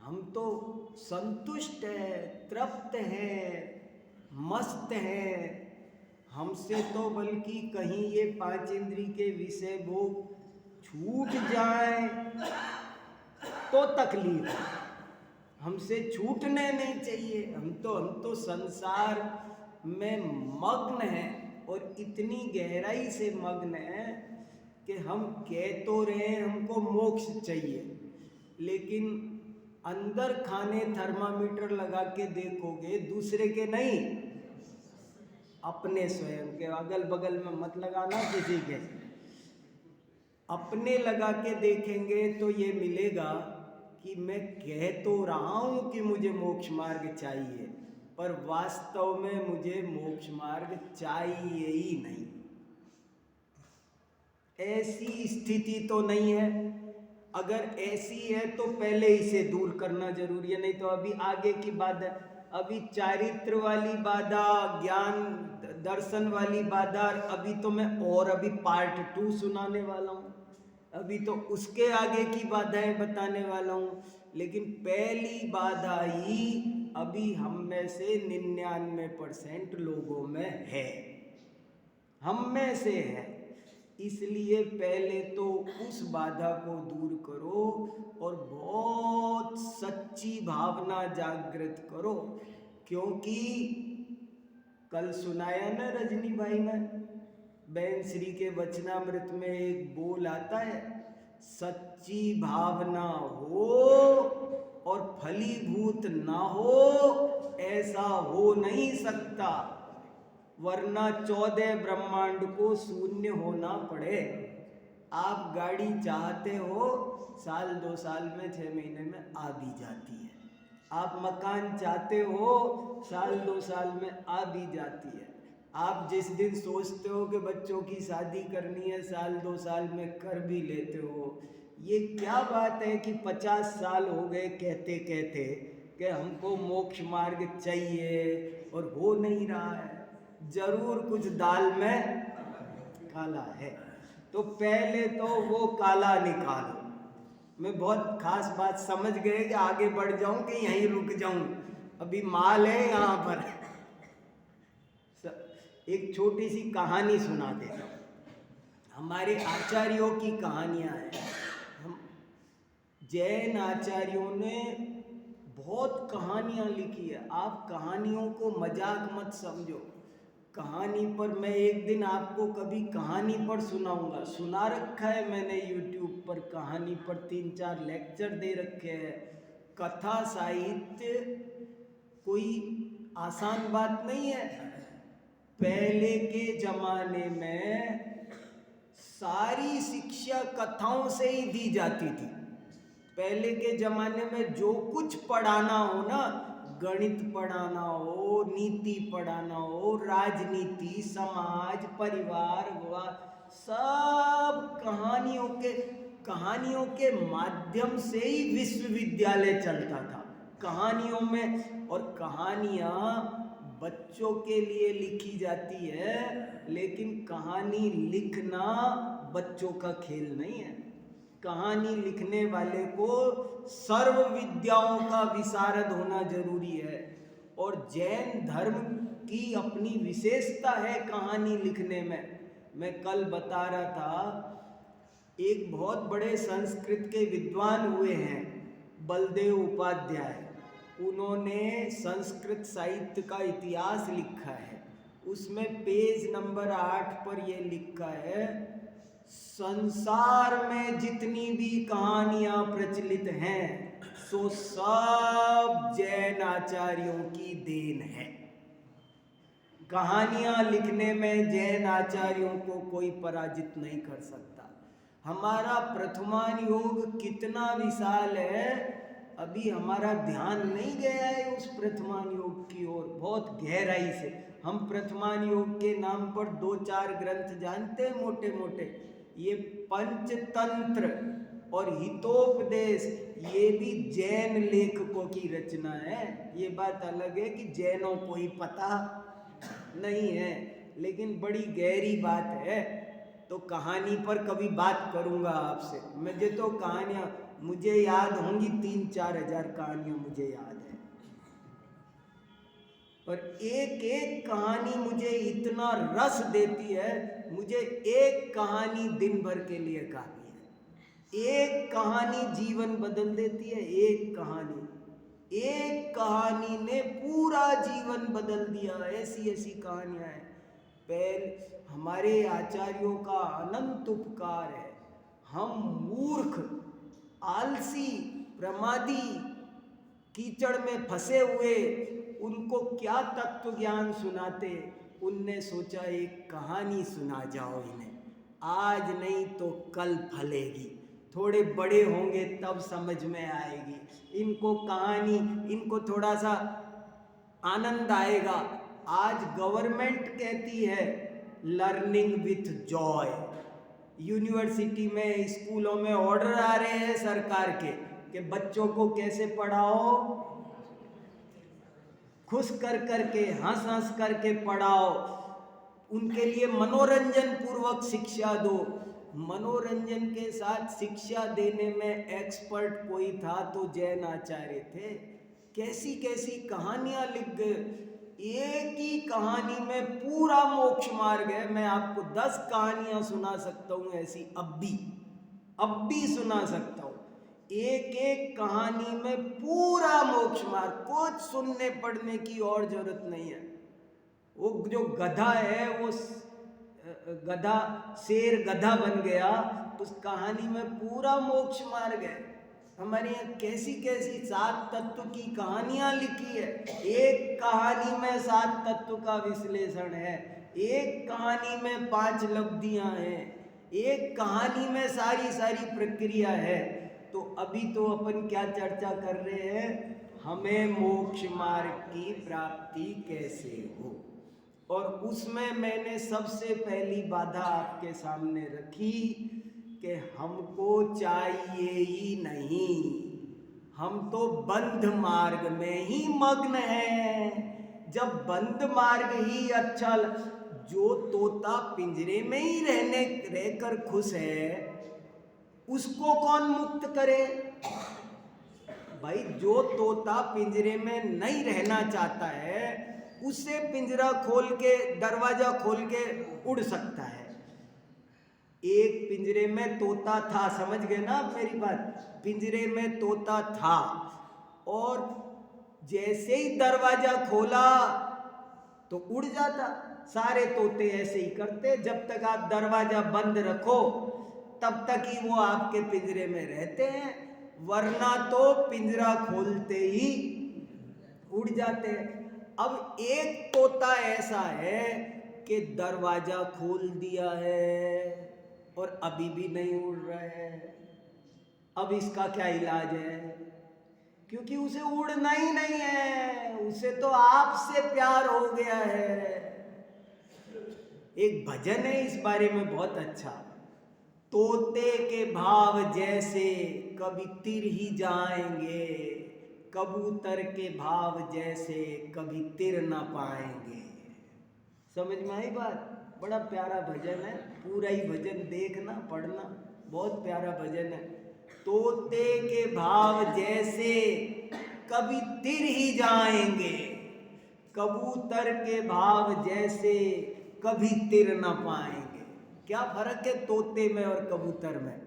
हम तो संतुष्ट हैं, तृप्त हैं, मस्त हैं। हमसे तो बल्कि कहीं ये पांच इंद्री के विषय भोग छूट जाए तो तकलीफ है। हमसे छूटने नहीं चाहिए। हम तो संसार में मग्न हैं और इतनी गहराई से मग्न हैं कि हम कह तो रहे हैं हमको मोक्ष चाहिए, लेकिन अंदर खाने थर्मामीटर लगा के देखोगे, दूसरे के नहीं, अपने स्वयं के। अगल बगल में मत लगाना किसी के, अपने लगा के देखेंगे तो ये मिलेगा कि मैं कह तो रहा हूं कि मुझे मोक्ष मार्ग चाहिए, पर वास्तव में मुझे मोक्ष मार्ग चाहिए ही नहीं। ऐसी स्थिति तो नहीं है। अगर ऐसी है तो पहले इसे दूर करना जरूरी है, नहीं तो अभी आगे की बाधा, अभी चारित्र वाली बाधा, ज्ञान दर्शन वाली बाधा, अभी तो मैं और अभी पार्ट 2 सुनाने वाला हूँ, अभी तो उसके आगे की बाधाएं बताने वाला हूँ। लेकिन पहली बाधा ही अभी हम में से 99% लोगों में है, हम में से है। इसलिए पहले तो उस बाधा को दूर करो और बहुत सच्ची भावना जागृत करो। क्योंकि कल सुनाया ना रजनी भाई ने, बहन श्री के वचनामृत में एक बोल आता है, सच्ची भावना हो और फलीभूत ना हो ऐसा हो नहीं सकता, वरना 14 ब्रह्मांड को शून्य होना पड़े। आप गाड़ी चाहते हो, साल 2 साल में 6 महीने में आ भी जाती है। आप मकान चाहते हो, साल 2 साल में आ भी जाती है। आप जिस दिन सोचते हो कि बच्चों की शादी करनी है, साल 2 साल में कर भी लेते हो। ये क्या बात है कि 50 साल हो गए कहते कहते कि हमको मोक्ष मार्ग चाहिए और हो नहीं रहा है। जरूर कुछ दाल में काला है। तो पहले तो वो काला निकालो। मैं बहुत खास बात समझ गए कि आगे बढ़ जाऊं कि यहीं रुक जाऊं, अभी माल है यहाँ पर। एक छोटी सी कहानी सुना देता हूँ। हमारे आचार्यों की कहानियां हैं। हम जैन आचार्यों ने बहुत कहानियां लिखी है। आप कहानियों को मजाक मत समझो। कहानी पर मैं एक दिन आपको कभी कहानी पर सुनाऊंगा, सुना रखा है मैंने यूट्यूब पर, कहानी पर 3-4 लेक्चर दे रखे हैं। कथा साहित्य कोई आसान बात नहीं है। पहले के जमाने में सारी शिक्षा कथाओं से ही दी जाती थी। पहले के जमाने में जो कुछ पढ़ाना हो ना, गणित पढ़ाना हो, नीति पढ़ाना हो, राजनीति, समाज, परिवार, सब कहानियों के माध्यम से ही विश्वविद्यालय चलता था, कहानियों में। और कहानियां बच्चों के लिए लिखी जाती है, लेकिन कहानी लिखना बच्चों का खेल नहीं है। कहानी लिखने वाले को सर्व विद्याओं का विशारद होना जरूरी है। और जैन धर्म की अपनी विशेषता है कहानी लिखने में। मैं कल बता रहा था, एक बहुत बड़े संस्कृत के विद्वान हुए हैं, बलदेव उपाध्याय। उन्होंने संस्कृत साहित्य का इतिहास लिखा है। उसमें पेज नंबर 8 पर यह लिखा है, संसार में जितनी भी कहानियां प्रचलित हैं सो सब जैन आचार्यों की देन है। कहानियां लिखने में जैन आचार्यों को कोई पराजित नहीं कर सकता। हमारा प्रथमान योग कितना विशाल है, अभी हमारा ध्यान नहीं गया है उस प्रथमान योग की ओर बहुत गहराई से। हम प्रथमान योग के नाम पर 2-4 ग्रंथ जानते हैं मोटे मोटे, ये पंचतंत्र और हितोपदेश, ये भी जैन लेखकों की रचना है। ये बात अलग है कि जैनों को ही पता नहीं है, लेकिन बड़ी गहरी बात है। तो कहानी पर कभी बात करूंगा आपसे। मुझे तो कहानियां, मुझे याद होंगी 3-4 हजार कहानियां मुझे याद है, और एक एक कहानी मुझे इतना रस देती है, मुझे एक कहानी दिन भर के लिए काफी है। एक कहानी जीवन बदल देती है, एक कहानी ने पूरा जीवन बदल दिया। ऐसी ऐसी कहानियां हैं। पहले हमारे आचार्यों का अनंत उपकार है। हम मूर्ख, आलसी, प्रमादी, कीचड़ में फंसे हुए उनको क्या तत्व ज्ञान सुनाते। उनने सोचा एक कहानी सुना जाओ इन्हें, आज नहीं तो कल फलेगी, थोड़े बड़े होंगे तब समझ में आएगी इनको कहानी, इनको थोड़ा सा आनंद आएगा। आज गवर्नमेंट कहती है लर्निंग विथ जॉय। यूनिवर्सिटी में, स्कूलों में ऑर्डर आ रहे हैं सरकार के कि बच्चों को कैसे पढ़ाओ, खुश कर करके, हंस हंस करके पढ़ाओ, उनके लिए मनोरंजन पूर्वक शिक्षा दो। मनोरंजन के साथ शिक्षा देने में एक्सपर्ट कोई था तो जैन आचार्य थे। कैसी कैसी कहानियां लिख गए। एक ही कहानी में पूरा मोक्ष मार्ग है। मैं आपको 10 कहानियां सुना सकता हूं ऐसी, अब भी सुना सकता हूं। एक एक कहानी में पूरा मोक्ष मार्ग, कुछ सुनने पढ़ने की और जरूरत नहीं है। वो जो गधा है, वो गधा, शेर गधा बन गया, उस कहानी में पूरा मोक्ष मार्ग है। हमारे यहाँ कैसी कैसी 7 तत्व की कहानियां लिखी है। एक कहानी में 7 तत्व का विश्लेषण है, एक कहानी में 5 लब्धियां हैं, एक कहानी में सारी सारी प्रक्रिया है। तो अभी तो अपन क्या चर्चा कर रहे हैं, हमें मोक्ष मार्ग की प्राप्ति कैसे हो। और उसमें मैंने सबसे पहली बाधा आपके सामने रखी कि हमको चाहिए ही नहीं, हम तो बंध मार्ग में ही मग्न हैं। जब बंध मार्ग ही अच्छा, जो तोता पिंजरे में ही रहकर खुश है उसको कौन मुक्त करे भाई। जो तोता पिंजरे में नहीं रहना चाहता है उसे पिंजरा खोल के, दरवाजा खोल के उड़ सकता है। एक पिंजरे में तोता था, समझ गए ना आप मेरी बात। पिंजरे में तोता था और जैसे ही दरवाजा खोला तो उड़ जाता। सारे तोते ऐसे ही करते, जब तक आप दरवाजा बंद रखो तब तक ही वो आपके पिंजरे में रहते हैं, वरना तो पिंजरा खोलते ही उड़ जाते हैं। अब एक तोता ऐसा है कि दरवाजा खोल दिया है और अभी भी नहीं उड़ रहा है। अब इसका क्या इलाज है? क्योंकि उसे उड़ना ही नहीं है, उसे तो आपसे प्यार हो गया है। एक भजन है इस बारे में बहुत अच्छा, तोते के भाव जैसे कभी तिर ही जाएंगे, कबूतर के भाव जैसे कभी तिर ना पाएंगे। समझ में आई बात? बड़ा प्यारा भजन है, पूरा ही भजन देखना पढ़ना, बहुत प्यारा भजन है। तोते के भाव जैसे कभी तिर ही जाएंगे, कबूतर के भाव जैसे कभी तिर ना पाएंगे। क्या फर्क है तोते में और कबूतर में?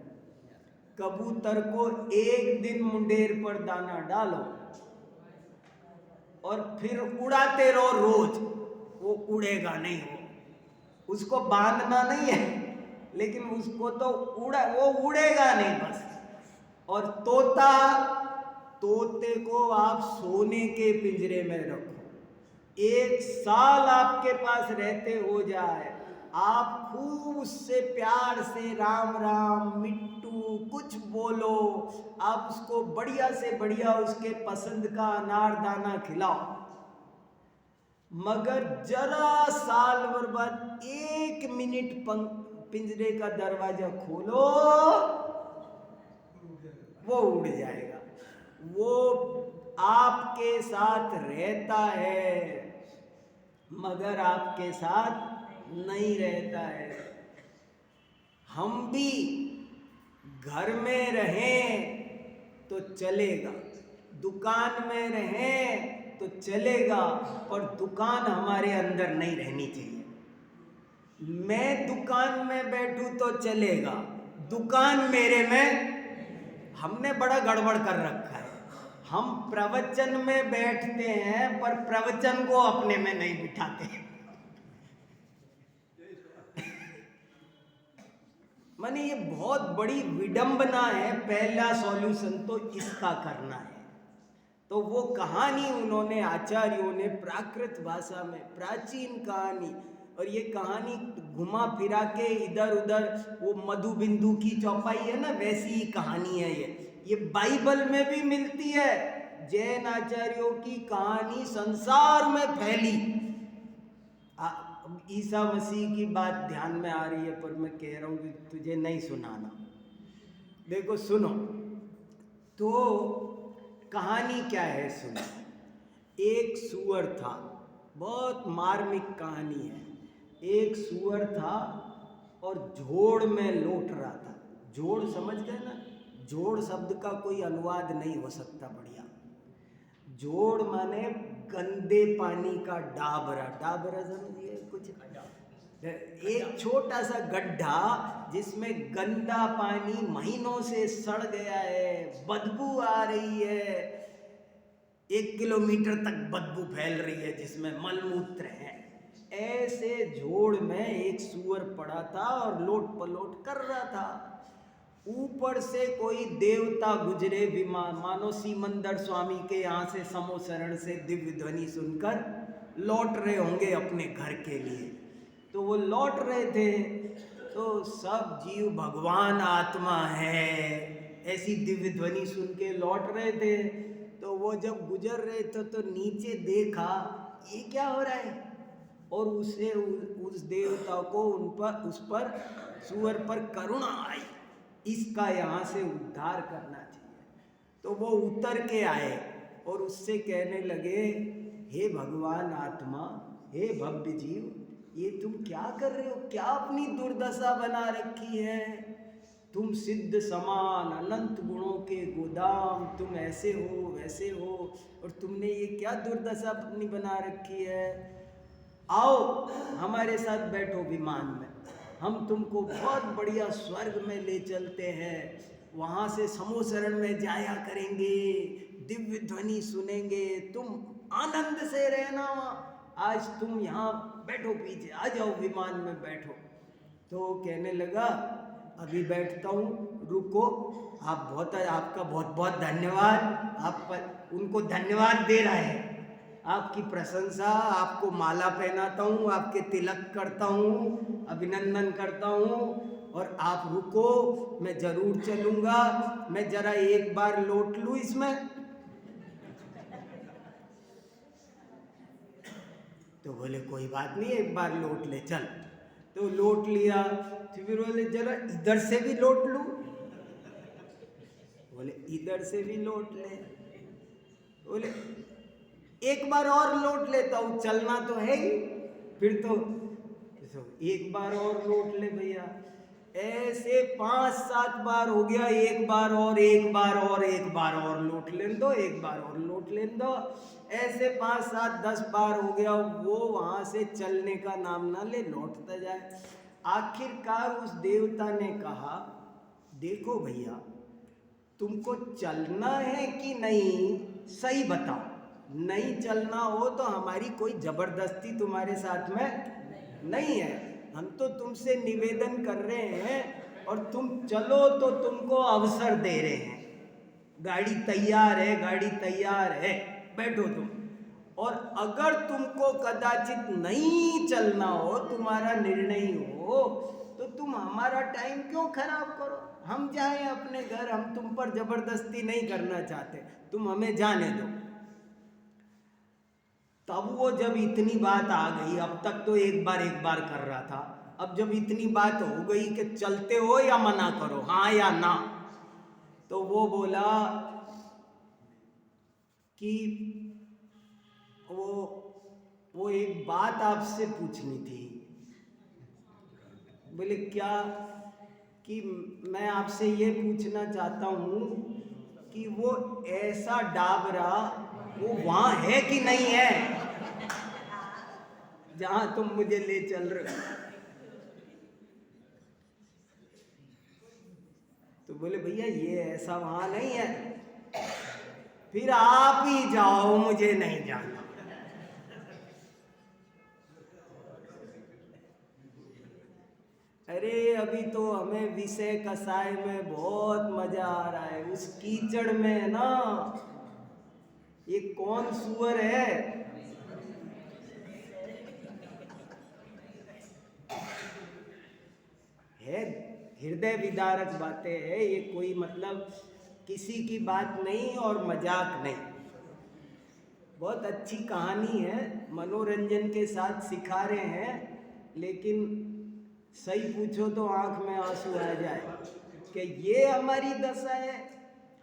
कबूतर को एक दिन मुंडेर पर दाना डालो और फिर उड़ाते रहो रोज, वो उड़ेगा नहीं, हो उसको बांधना नहीं है, लेकिन उसको तो वो उड़ेगा नहीं बस। और तोते को आप सोने के पिंजरे में रखो, 1 साल आपके पास रहते हो जाए, आप खूब उससे प्यार से राम राम मिट्टू कुछ बोलो, आप उसको बढ़िया से बढ़िया उसके पसंद का अनार दाना खिलाओ, मगर जरा साल भर बाद 1 मिनट पिंजरे का दरवाजा खोलो, वो उड़ जाएगा। वो आपके साथ रहता है मगर आपके साथ नहीं रहता है। हम भी घर में रहें तो चलेगा, दुकान में रहें तो चलेगा, पर दुकान हमारे अंदर नहीं रहनी चाहिए। मैं दुकान में बैठूं तो चलेगा, दुकान मेरे में, हमने बड़ा गड़बड़ कर रखा है। हम प्रवचन में बैठते हैं पर प्रवचन को अपने में नहीं बिठाते। माने ये बहुत बड़ी विडंबना है। पहला सॉल्यूशन तो इसका करना है। तो वो कहानी उन्होंने, आचार्यों ने प्राकृत भाषा में, प्राचीन कहानी, और ये कहानी घुमा फिरा के इधर उधर, वो मधु बिंदु की चौपाई है ना, वैसी ही कहानी है ये बाइबल में भी मिलती है। जैन आचार्यों की कहानी संसार में फैली। ईसा मसीह की बात ध्यान में आ रही है, पर मैं कह रहा हूँ कि तुझे नहीं सुनाना। देखो सुनो, तो कहानी क्या है सुनो। एक सूअर था, बहुत मार्मिक कहानी है। एक सूअर था और झोड़ में लौट रहा था। झोड़ समझ गए ना? झोड़ शब्द का कोई अनुवाद नहीं हो सकता बढ़िया। जोड़ माने गंदे पानी का डाबरा। डाबरा समझिए कुछ, एक छोटा सा गड्ढा जिसमें गंदा पानी महीनों से सड़ गया है, बदबू आ रही है, 1 किलोमीटर तक बदबू फैल रही है, जिसमें मलमूत्र है। ऐसे झोड़ में एक सूअर पड़ा था और लोट पलोट कर रहा था। ऊपर से कोई देवता गुजरे, मानो सीमंदर स्वामी के यहाँ से समोसरण से दिव्य ध्वनि सुनकर लौट रहे होंगे अपने घर के लिए। तो वो लौट रहे थे, तो सब जीव भगवान आत्मा है ऐसी दिव्य ध्वनि सुन के लौट रहे थे। तो वो जब गुजर रहे थे तो नीचे देखा ये क्या हो रहा है, और उसे उस देवता को उस पर सूअर पर करुणा आई, इसका यहाँ से उद्धार करना चाहिए। तो वो उतर के आए और उससे कहने लगे, हे भगवान आत्मा, हे भव्य जीव, ये तुम क्या कर रहे हो? क्या अपनी दुर्दशा बना रखी है? तुम सिद्ध समान अनंत गुणों के गोदाम, तुम ऐसे हो वैसे हो, और तुमने ये क्या दुर्दशा अपनी बना रखी है? आओ हमारे साथ बैठो विमान में, हम तुमको बहुत बढ़िया स्वर्ग में ले चलते हैं, वहाँ से समोसरण में जाया करेंगे, दिव्य ध्वनि सुनेंगे, तुम आनंद से रहना। आज तुम यहाँ बैठो, पीछे आ जाओ, विमान में बैठो। तो कहने लगा, अभी बैठता हूँ, रुको, आपका बहुत बहुत धन्यवाद। आप पर उनको धन्यवाद दे रहा है, आपकी प्रशंसा, आपको माला पहनाता हूँ, आपके तिलक करता हूँ, अभिनंदन करता हूँ, और आप रुको, मैं जरूर चलूँगा, मैं जरा एक बार लौट लूँ इसमें। तो बोले कोई बात नहीं, एक बार लौट ले, चल। तो लौट लिया। फिर बोले जरा इधर से भी लौट लूँ, बोले इधर से भी लौट ले। बोले एक बार और लौट लेता हूँ, चलना तो है ही। फिर तो एक बार और लौट ले भैया। ऐसे 5-7 बार हो गया, एक बार और, एक बार और, एक बार और लौट लेने दो, एक बार और लौट लेने दो। ऐसे 5-7-10 बार हो गया। वो वहाँ से चलने का नाम ना ले, लौटता जाए। आखिरकार उस देवता ने कहा, देखो भैया, तुमको चलना है कि नहीं, सही बताओ। नहीं चलना हो तो हमारी कोई जबरदस्ती तुम्हारे साथ में नहीं है, हम तो तुमसे निवेदन कर रहे हैं, और तुम चलो तो तुमको अवसर दे रहे हैं। गाड़ी तैयार है, गाड़ी तैयार है, बैठो तुम। और अगर तुमको कदाचित नहीं चलना हो, तुम्हारा निर्णय हो, तो तुम हमारा टाइम क्यों खराब करो? हम जाएं अपने घर, हम तुम पर जबरदस्ती नहीं करना चाहते, तुम हमें जाने दो। तब वो जब इतनी बात आ गई, अब तक तो एक बार कर रहा था, अब जब इतनी बात हो गई कि चलते हो या मना करो, हाँ या ना, तो वो बोला कि वो एक बात आपसे पूछनी थी। बोले क्या? कि मैं आपसे ये पूछना चाहता हूँ कि वो ऐसा डाबरा वो वहां है कि नहीं है जहां तुम मुझे ले चल रहे हो। तो बोले भैया ये ऐसा वहां नहीं है, फिर आप ही जाओ, मुझे नहीं जाना। अरे अभी तो हमें विषय कसाय में बहुत मजा आ रहा है, उस कीचड़ में है ना, ये कौन सुअर है, हृदय विदारक बातें है ये, कोई मतलब किसी की बात नहीं और मजाक नहीं। बहुत अच्छी कहानी है, मनोरंजन के साथ सिखा रहे हैं, लेकिन सही पूछो तो आंख में आंसू आ जाए कि ये हमारी दशा है।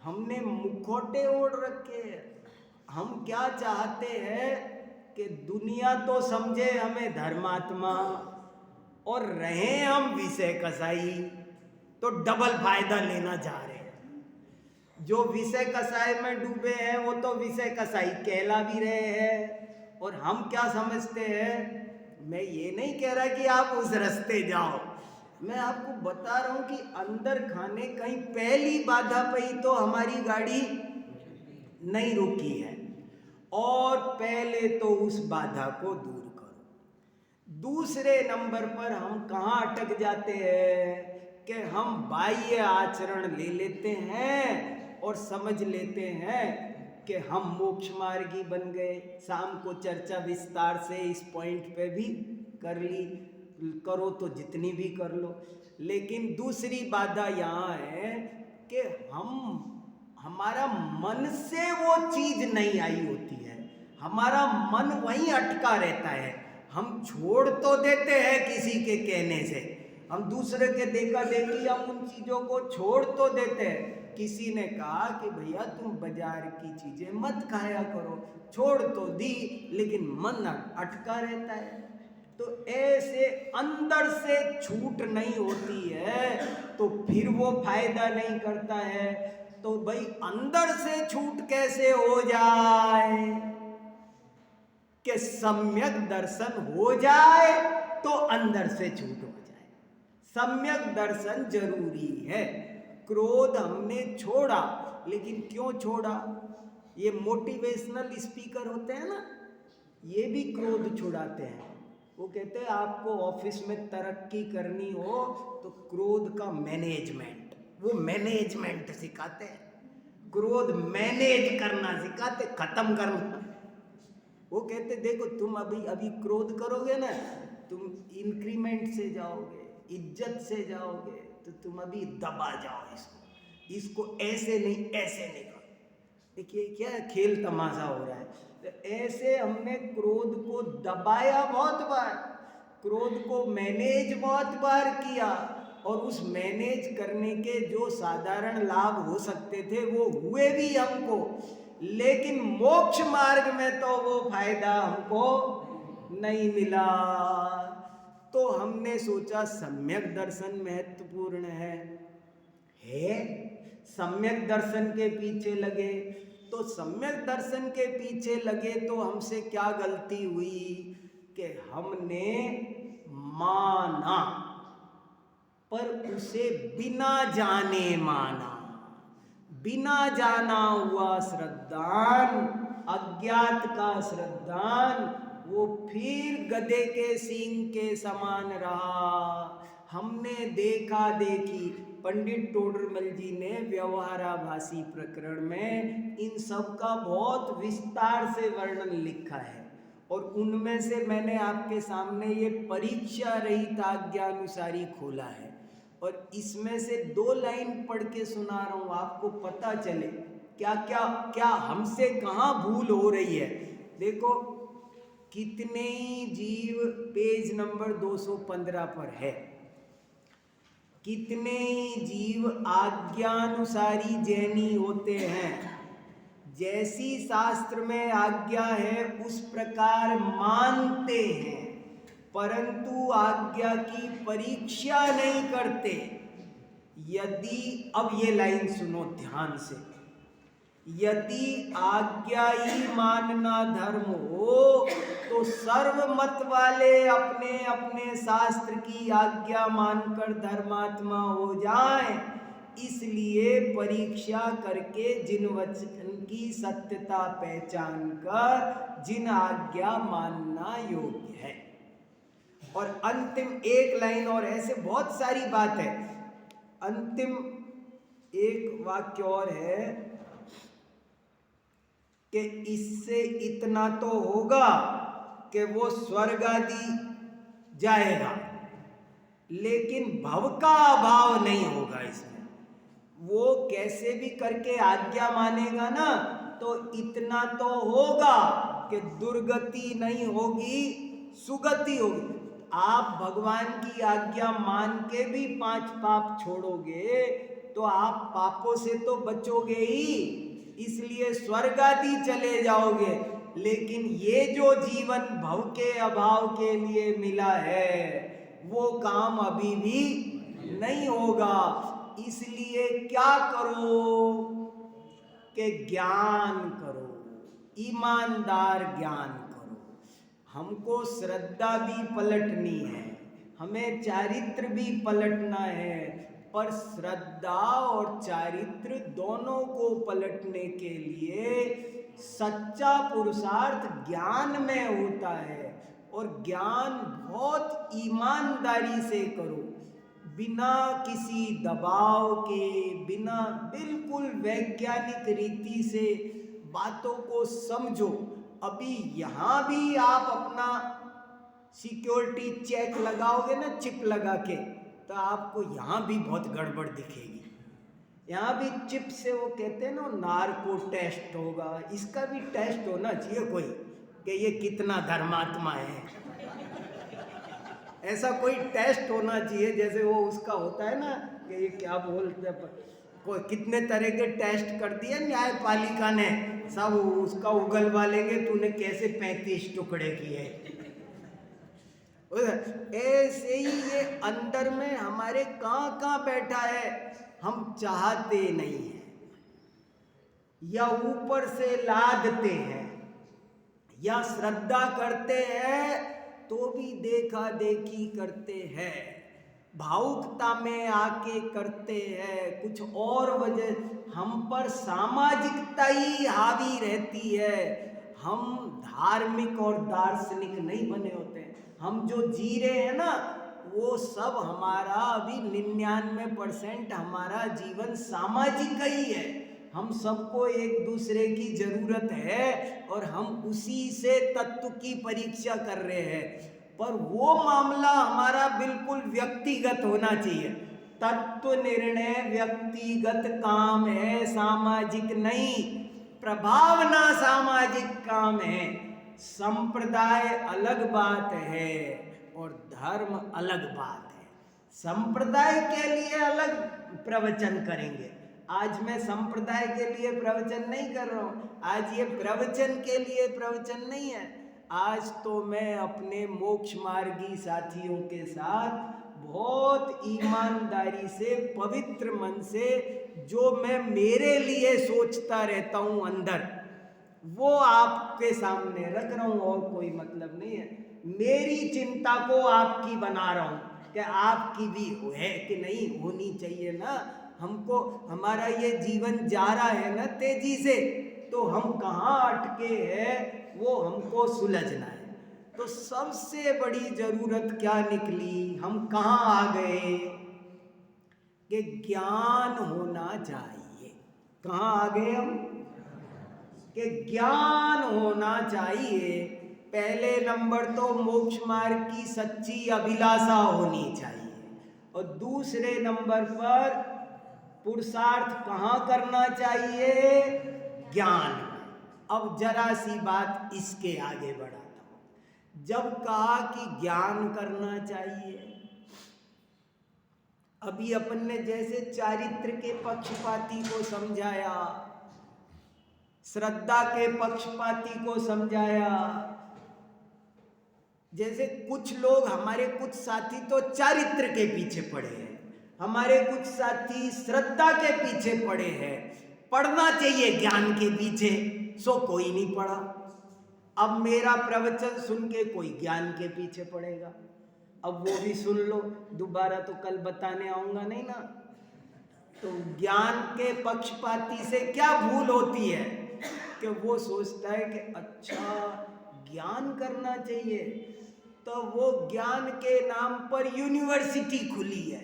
हमने मुखौटे ओढ़ रखे हैं। हम क्या चाहते हैं कि दुनिया तो समझे हमें धर्मात्मा और रहे हम विषय कसाई, तो डबल फायदा लेना चाह रहे हैं। जो विषय कसाई में डूबे हैं वो तो विषय कसाई कहला भी रहे हैं, और हम क्या समझते हैं, मैं ये नहीं कह रहा कि आप उस रास्ते जाओ, मैं आपको बता रहा हूं कि अंदर खाने कहीं पहली बाधा पे ही तो हमारी गाड़ी नहीं रुकी है, और पहले तो उस बाधा को दूर करो। दूसरे नंबर पर हम कहाँ अटक जाते हैं कि हम बाह्य आचरण ले लेते हैं और समझ लेते हैं कि हम मोक्ष मार्गी बन गए। शाम को चर्चा विस्तार से इस पॉइंट पे भी कर ली, करो तो जितनी भी कर लो, लेकिन दूसरी बाधा यहाँ है कि हमारा मन से वो चीज नहीं आई होती है, हमारा मन वहीं अटका रहता है। हम छोड़ तो देते हैं किसी के कहने से, हम दूसरे के देखा देखी हम उन चीजों को छोड़ तो देते हैं। किसी ने कहा कि भैया तुम बाजार की चीजें मत खाया करो, छोड़ तो दी, लेकिन मन अटका रहता है। तो ऐसे अंदर से छूट नहीं होती है तो फिर वो फायदा नहीं करता है। तो भाई अंदर से छूट कैसे हो जाए कि सम्यक दर्शन हो जाए तो अंदर से छूट हो जाए। सम्यक दर्शन जरूरी है। क्रोध हमने छोड़ा, लेकिन क्यों छोड़ा? ये मोटिवेशनल स्पीकर होते हैं ना, ये भी क्रोध छुड़ाते हैं। वो कहते हैं आपको ऑफिस में तरक्की करनी हो तो क्रोध का मैनेजमेंट, वो मैनेजमेंट सिखाते हैं, क्रोध मैनेज करना सिखाते, खत्म करना। वो कहते देखो तुम अभी क्रोध करोगे ना, तुम इंक्रीमेंट से जाओगे, इज्जत से जाओगे, तो तुम अभी दबा जाओ इसको ऐसे नहीं ऐसे नहीं करो। देखिए क्या खेल तमाशा हो रहा है। तो ऐसे हमने क्रोध को दबाया बहुत बार, क्रोध को मैनेज बहुत बार किया, और उस मैनेज करने के जो साधारण लाभ हो सकते थे वो हुए भी हमको, लेकिन मोक्ष मार्ग में तो वो फायदा हमको नहीं मिला। तो हमने सोचा सम्यक दर्शन महत्वपूर्ण है, सम्यक दर्शन के पीछे लगे। तो सम्यक दर्शन के पीछे लगे तो हमसे क्या गलती हुई कि हमने माना पर उसे बिना जाने माना। बिना जाना हुआ श्रद्धान, अज्ञात का श्रद्धान, वो फिर गधे के सींग के समान रहा। हमने देखा देखी, पंडित टोडरमल जी ने व्यवहाराभासी प्रकरण में इन सब का बहुत विस्तार से वर्णन लिखा है, और उनमें से मैंने आपके सामने ये परीक्षा रहित आज्ञानुसारी खोला है, और इसमें से 2 लाइन पढ़ के सुना रहा हूँ, आपको पता चले क्या क्या क्या हमसे कहाँ भूल हो रही है। देखो कितने ही जीव पेज नंबर 215 पर है, कितने ही जीव आज्ञानुसारी जैनी होते हैं, जैसी शास्त्र में आज्ञा है उस प्रकार मानते हैं, परंतु आज्ञा की परीक्षा नहीं करते। यदि, अब ये लाइन सुनो ध्यान से, यदि आज्ञा ही मानना धर्म हो तो सर्व मत वाले अपने अपने शास्त्र की आज्ञा मानकर धर्मात्मा हो जाएं। इसलिए परीक्षा करके जिन वचन की सत्यता पहचान कर जिन आज्ञा मानना योग्य है। और अंतिम एक लाइन और, ऐसे बहुत सारी बात है। अंतिम एक वाक्य और है कि इससे इतना तो होगा कि वो स्वर्ग आदि जाएगा, लेकिन भव का अभाव नहीं होगा इसमें। वो कैसे भी करके आज्ञा मानेगा ना, तो इतना तो होगा कि दुर्गति नहीं होगी, सुगति होगी। आप भगवान की आज्ञा मान के भी 5 पाप छोड़ोगे तो आप पापों से तो बचोगे ही, इसलिए स्वर्ग आदि चले जाओगे। लेकिन ये जो जीवन भव के अभाव के लिए मिला है वो काम अभी भी नहीं होगा। इसलिए क्या करो कि ज्ञान करो, ईमानदार ज्ञान करो। हमको श्रद्धा भी पलटनी है, हमें चारित्र भी पलटना है, पर श्रद्धा और चारित्र दोनों को पलटने के लिए सच्चा पुरुषार्थ ज्ञान में होता है। और ज्ञान बहुत ईमानदारी से करो, बिना किसी दबाव के, बिना, बिल्कुल वैज्ञानिक रीति से बातों को समझो। अभी यहाँ भी आप अपना सिक्योरिटी चेक लगाओगे ना, चिप लगा के, तो आपको यहाँ भी बहुत गड़बड़ दिखेगी। यहाँ भी चिप से वो कहते हैं ना नार्को टेस्ट होगा, इसका भी टेस्ट होना चाहिए कोई कि ये कितना धर्मात्मा है। ऐसा कोई टेस्ट होना चाहिए, जैसे वो उसका होता है ना कि ये क्या बोलते हैं, कोई कितने तरह के टेस्ट कर दिए न्यायपालिका ने, सब उसका उगलवा लेंगे तूने कैसे 35 टुकड़े किए। ऐसे ही ये अंदर में हमारे कहाँ कहाँ बैठा है, हम चाहते नहीं हैं या ऊपर से लादते हैं या श्रद्धा करते हैं तो भी देखा देखी करते हैं, भावुकता में आके करते हैं, कुछ और वजह हम पर सामाजिकता ही हावी रहती है। हम धार्मिक और दार्शनिक नहीं बने होते हैं। हम जो जी रहे हैं ना वो सब हमारा अभी 99% हमारा जीवन सामाजिक ही है। हम सबको एक दूसरे की जरूरत है और हम उसी से तत्व की परीक्षा कर रहे हैं। पर वो मामला हमारा बिल्कुल व्यक्तिगत होना चाहिए। तत्व निर्णय व्यक्तिगत काम है, सामाजिक नहीं। प्रभावना सामाजिक काम है। संप्रदाय अलग बात है और धर्म अलग बात है। संप्रदाय के लिए अलग प्रवचन करेंगे। आज मैं संप्रदाय के लिए प्रवचन नहीं कर रहा हूँ, आज ये प्रवचन के लिए प्रवचन नहीं है। आज तो मैं अपने मोक्ष मार्गी साथियों के साथ बहुत ईमानदारी से, पवित्र मन से, जो मैं मेरे लिए सोचता रहता हूँ अंदर, वो आपके सामने रख रहा हूँ और कोई मतलब नहीं है। मेरी चिंता को आपकी बना रहा हूँ कि आपकी भी है कि नहीं, होनी चाहिए ना। हमको हमारा ये जीवन जा रहा है ना तेजी से, तो हम कहाँ अटके हैं वो हमको सुलझना है। तो सबसे बड़ी जरूरत क्या निकली, हम कहाँ आ गए कि ज्ञान होना चाहिए। कहाँ आ गए हम कि ज्ञान होना चाहिए। पहले नंबर तो मोक्ष मार्ग की सच्ची अभिलाषा होनी चाहिए और दूसरे नंबर पर पुरुषार्थ कहाँ करना चाहिए, ज्ञान। अब जरा सी बात इसके आगे बढ़ाता हूँ। जब कहा कि ज्ञान करना चाहिए, अभी अपन ने जैसे चारित्र के पक्षपाती को समझाया, श्रद्धा के पक्षपाती को समझाया। जैसे कुछ लोग, हमारे कुछ साथी तो चारित्र के पीछे पड़े हैं, हमारे कुछ साथी श्रद्धा के पीछे पड़े हैं, पढ़ना चाहिए ज्ञान के पीछे, सो कोई नहीं पढ़ा। अब मेरा प्रवचन सुन के कोई ज्ञान के पीछे पड़ेगा, अब वो भी सुन लो, दोबारा तो कल बताने आऊंगा नहीं ना। तो ज्ञान के पक्षपाती से क्या भूल होती है कि वो सोचता है कि अच्छा ज्ञान करना चाहिए, तो वो ज्ञान के नाम पर यूनिवर्सिटी खुली है।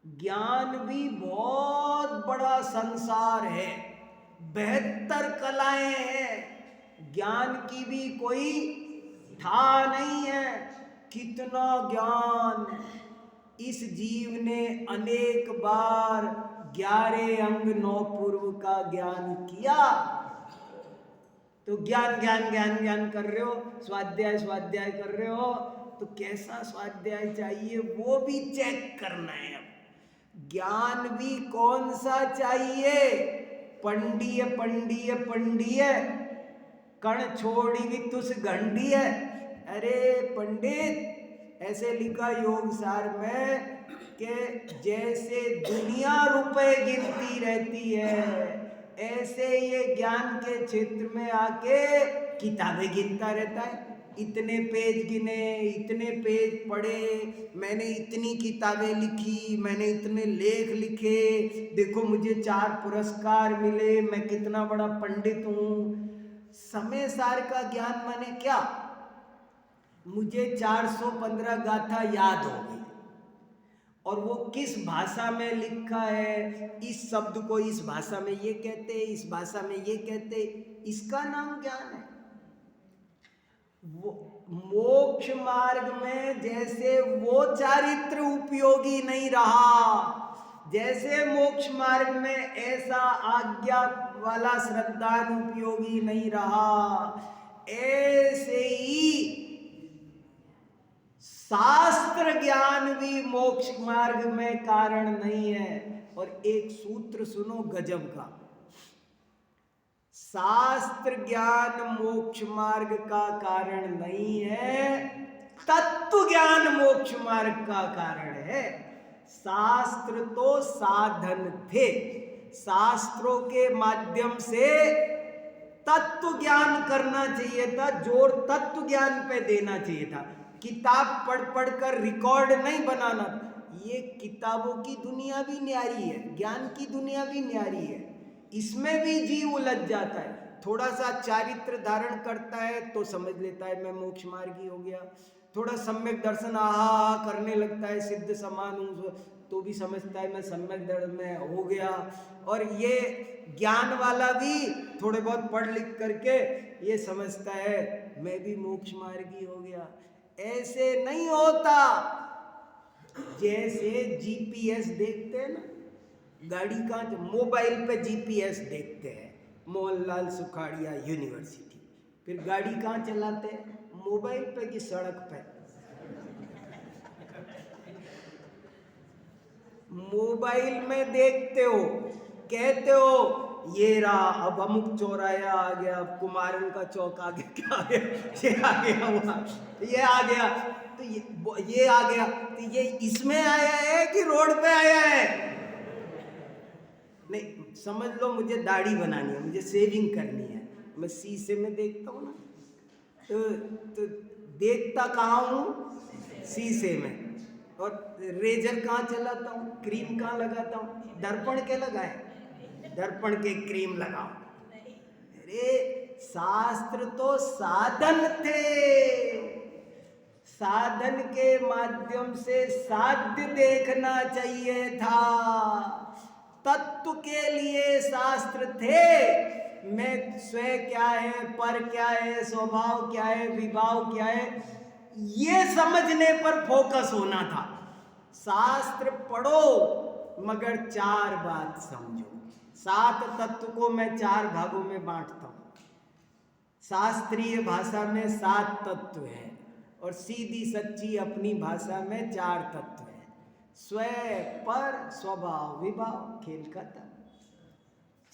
ज्ञान भी बहुत बड़ा संसार है, 72 कलाएं हैं, ज्ञान की भी कोई था नहीं है। कितना ज्ञान, इस जीव ने अनेक बार 11 अंग 9 पूर्व का ज्ञान किया। तो ज्ञान ज्ञान ज्ञान ज्ञान कर रहे हो, स्वाध्याय स्वाध्याय कर रहे हो, तो कैसा स्वाध्याय चाहिए वो भी चेक करना है। अब ज्ञान भी कौन सा चाहिए, पंडीय पंडीय पंडीय कण छोड़ी भी तुस गंडीय। अरे पंडित, ऐसे लिखा योग सार में कि जैसे दुनिया रुपए गिनती रहती है, ऐसे ये ज्ञान के क्षेत्र में आके किताबें गिनता रहता है। इतने पेज गिने, इतने पेज पढ़े, मैंने इतनी किताबें लिखी, मैंने इतने लेख लिखे, देखो मुझे 4 पुरस्कार मिले, मैं कितना बड़ा पंडित हूँ। समय सार का ज्ञान माने क्या, मुझे 415 गाथा याद हो गई और वो किस भाषा में लिखा है, इस शब्द को इस भाषा में ये कहते, इस भाषा में ये कहते, इसका नाम ज्ञान है। वो मोक्ष मार्ग में जैसे वो चारित्र उपयोगी नहीं रहा, जैसे मोक्ष मार्ग में ऐसा आज्ञा वाला श्रद्धान उपयोगी नहीं रहा, ऐसे ही शास्त्र ज्ञान भी मोक्ष मार्ग में कारण नहीं है। और एक सूत्र सुनो गजब का, शास्त्र ज्ञान मोक्ष मार्ग का कारण नहीं है, तत्व ज्ञान मोक्ष मार्ग का कारण है। शास्त्र तो साधन थे, शास्त्रों के माध्यम से तत्व ज्ञान करना चाहिए था, जोर तत्व ज्ञान पे देना चाहिए था, किताब पढ़ पढ़कर रिकॉर्ड नहीं बनाना। ये किताबों की दुनिया भी न्यारी है, ज्ञान की दुनिया भी न्यारी है, इसमें भी जीव उलझ जाता है। थोड़ा सा चारित्र धारण करता है तो समझ लेता है मैं मोक्ष मार्गी हो गया, थोड़ा सम्यक दर्शन आहा करने लगता है, सिद्ध समान हूँ, तो भी समझता है मैं सम्यक दर्शन में हो गया। और ये ज्ञान वाला भी थोड़े बहुत पढ़ लिख करके ये समझता है मैं भी मोक्ष मार्गी हो गया। ऐसे नहीं होता। जैसे जीपीएस देखते हैं ना, गाड़ी का मोबाइल पे जीपीएस देखते हैं, मोहनलाल सुखाड़िया यूनिवर्सिटी, फिर गाड़ी कहाँ चलाते हैं, मोबाइल पे की सड़क पे। मोबाइल में देखते हो, कहते हो ये रहा, अब अमुक चौराया आ गया, अब कुमारन का चौक आ गया, क्या आ गया, ये आ गया, ये आ गया, तो ये आ गया, तो ये इसमें आया है कि रोड पे आया है। नहीं समझ लो, मुझे दाढ़ी बनानी है, मुझे सेविंग करनी है, मैं शीशे में देखता हूँ ना, तो देखता कहाँ हूँ, शीशे में। और रेजर कहाँ चलाता हूँ, क्रीम कहाँ लगाता हूँ, दर्पण के लगाए, दर्पण के क्रीम लगाओ। अरे शास्त्र तो साधन थे, साधन के माध्यम से साध्य देखना चाहिए था, तत्व के लिए शास्त्र थे। मैं स्वयं क्या है, पर क्या है, स्वभाव क्या है, विभाव क्या है, ये समझने पर फोकस होना था। शास्त्र पढ़ो मगर 4 बात समझो। 7 तत्व को मैं 4 भागों में बांटता हूँ। शास्त्रीय भाषा में 7 तत्व है और सीधी सच्ची अपनी भाषा में 4 तत्व है, स्वयं, पर, स्वभाव, विभाव, खेल खत्म।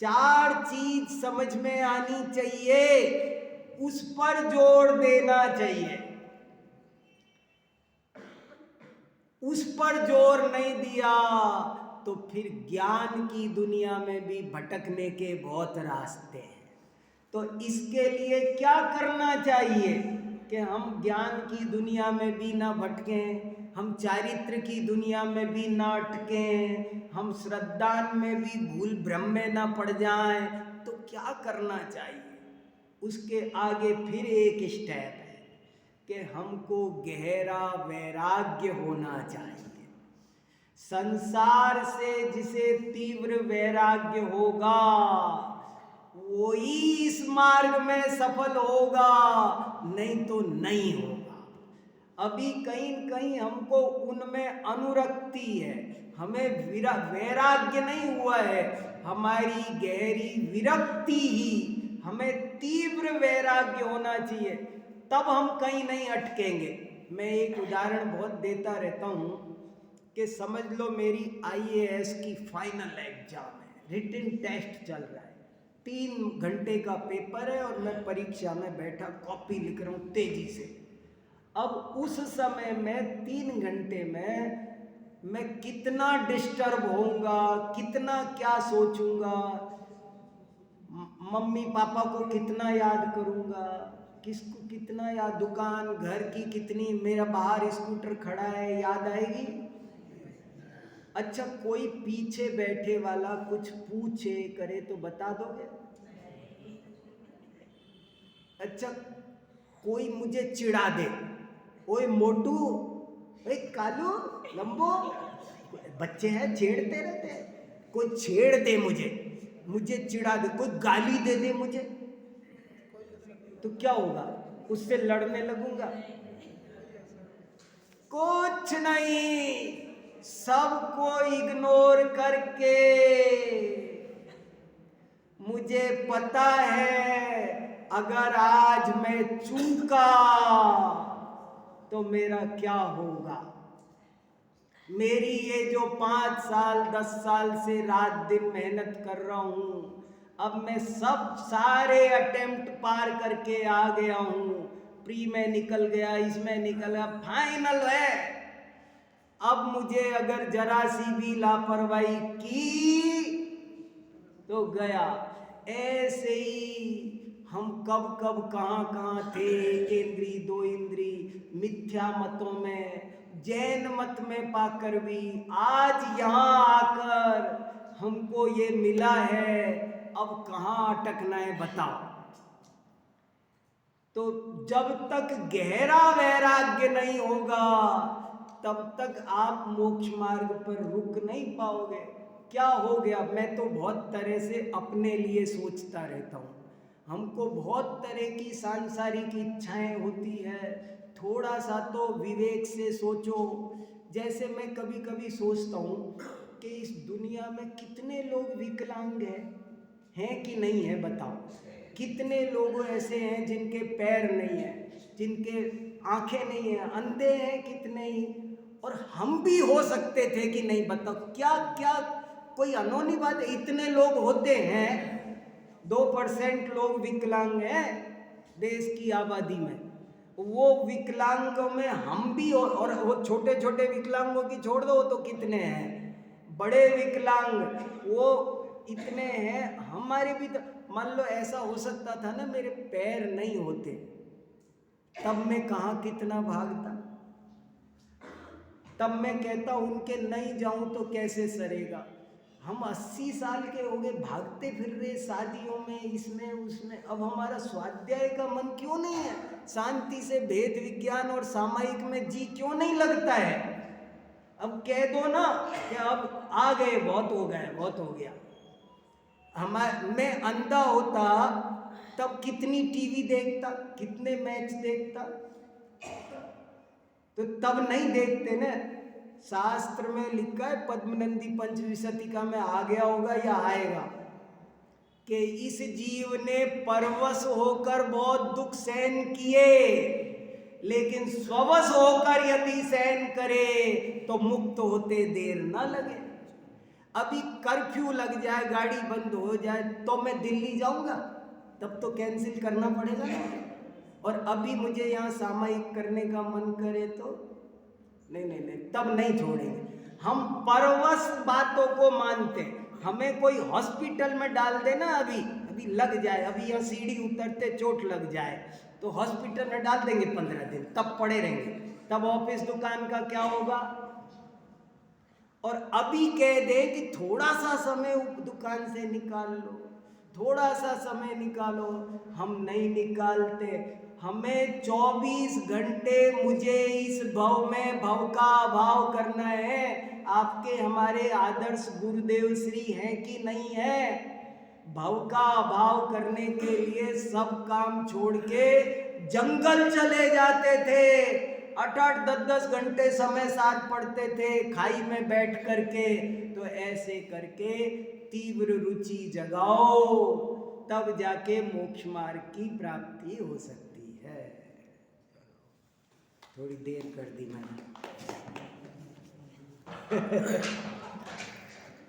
4 चीज समझ में आनी चाहिए, उस पर जोर देना चाहिए। उस पर जोर नहीं दिया तो फिर ज्ञान की दुनिया में भी भटकने के बहुत रास्ते हैं। तो इसके लिए क्या करना चाहिए कि हम ज्ञान की दुनिया में भी ना भटकें, हम चारित्र की दुनिया में भी ना अटकें, हम श्रद्धान में भी भूल भ्रम में ना पड़ जाएं। तो क्या करना चाहिए? उसके आगे फिर एक स्टेप है कि हमको गहरा वैराग्य होना चाहिए। संसार से जिसे तीव्र वैराग्य होगा वही इस मार्ग में सफल होगा, नहीं तो नहीं होगा। अभी कहीं कहीं हमको उनमें अनुरक्ति है, हमें वैराग्य नहीं हुआ है, हमारी गहरी विरक्ति ही, हमें तीव्र वैराग्य होना चाहिए, तब हम कहीं नहीं अटकेंगे। मैं एक उदाहरण बहुत देता रहता हूँ कि समझ लो मेरी IAS की फाइनल एग्जाम है, रिटन टेस्ट चल रहा है, 3 घंटे का पेपर है और मैं परीक्षा में बैठा कॉपी लिख रहा हूँ तेजी से। अब उस समय में 3 घंटे में मैं कितना डिस्टर्ब होऊंगा, कितना क्या सोचूंगा, मम्मी पापा को कितना याद करूंगा, किसको कितना याद, दुकान घर की कितनी, मेरा बाहर स्कूटर खड़ा है, याद आएगी? अच्छा, कोई पीछे बैठे वाला कुछ पूछे करे तो बता दोगे? अच्छा, कोई मुझे चिढ़ा दे, ओए मोटू, ओए कालू, लंबो, बच्चे हैं छेड़ते रहते हैं, कोई छेड़ दे मुझे चिढ़ा दे, कोई गाली दे दे मुझे, तो क्या होगा? उससे लड़ने लगूंगा? कुछ नहीं, सबको इग्नोर करके मुझे पता है अगर आज मैं चूका तो मेरा क्या होगा। मेरी ये जो 5 साल 10 साल से रात दिन मेहनत कर रहा हूँ, अब मैं सब सारे अटेम्प्ट पार करके आ गया हूँ, प्री में निकल गया, इसमें निकल गया, फाइनल है। अब मुझे अगर जरा सी भी लापरवाही की तो गया। ऐसे ही हम कब कब कहाँ कहाँ थे, एक इंद्री 2 इंद्री, मिथ्या मतों में, जैन मत में पाकर भी आज यहाँ आकर हमको ये मिला है, अब कहाँ अटकना है बताओ। तो जब तक गहरा वैराग्य नहीं होगा तब तक आप मोक्ष मार्ग पर रुक नहीं पाओगे। क्या हो गया, मैं तो बहुत तरह से अपने लिए सोचता रहता हूँ, हमको बहुत तरह की सांसारिक इच्छाएं होती है, थोड़ा सा तो विवेक से सोचो। जैसे मैं कभी कभी सोचता हूँ कि इस दुनिया में कितने लोग विकलांग हैं कि नहीं है बताओ? कितने लोग ऐसे हैं जिनके पैर नहीं है, जिनके आंखें नहीं है, अंधे हैं कितने ही, और हम भी हो सकते थे कि नहीं बताओ? क्या क्या कोई अनोनी बात है? इतने लोग होते हैं, 2% लोग विकलांग हैं देश की आबादी में, वो विकलांगों में हम भी हो, और वो छोटे छोटे विकलांगों की छोड़ दो तो कितने हैं, बड़े विकलांग वो इतने हैं, हमारे भी तो मान लो ऐसा हो सकता था ना मेरे पैर नहीं होते, तब मैं कहाँ कितना भागता, तब मैं कहता उनके नहीं जाऊं तो कैसे सरेगा। हम 80 साल के हो गए, भागते फिर रहे शादियों में, इसमें उसमें, अब हमारा स्वाध्याय का मन क्यों नहीं है? शांति से भेद विज्ञान और सामायिक में जी क्यों नहीं लगता है? अब कह दो ना कि अब आ गए, बहुत हो गए, बहुत हो गया। मैं अंधा होता तब कितनी टीवी देखता, कितने मैच देखता, तो तब नहीं देखते ना। शास्त्र में लिखा है, पद्मनंदी पंचविंशतिका में आ गया होगा या आएगा, कि इस जीव ने परवश होकर बहुत दुख सहन किए, लेकिन स्ववश होकर यदि सहन करे तो मुक्त होते देर ना लगे। अभी कर्फ्यू लग जाए, गाड़ी बंद हो जाए तो मैं दिल्ली जाऊंगा, तब तो कैंसिल करना पड़ेगा। और अभी मुझे यहाँ सामायिक करने का मन करे तो नहीं, तब नहीं छोड़ेंगे। हम परवश बातों को मानते हैं। हमें कोई हॉस्पिटल में डाल दे ना, अभी अभी लग जाए, अभी यहाँ सीढ़ी उतरते चोट लग जाए तो हॉस्पिटल में डाल देंगे 15 दिन, तब पड़े रहेंगे। तब ऑफिस दुकान का क्या होगा? और अभी कह दे कि थोड़ा सा समय दुकान से निकाल लो, थोड़ा सा समय निकालो, हम नहीं निकालते। हमें 24 घंटे मुझे इस भव में भव का अभाव करना है। आपके हमारे आदर्श गुरुदेव श्री हैं कि नहीं है? भव का अभाव करने के लिए सब काम छोड़ के जंगल चले जाते थे, 8-8, 10-10 घंटे समय साथ पढ़ते थे खाई में बैठ करके। तो ऐसे करके तीव्र रुचि जगाओ, तब जाके मोक्ष मार्ग की प्राप्ति हो सकती है। थोड़ी देर कर दी मैंने।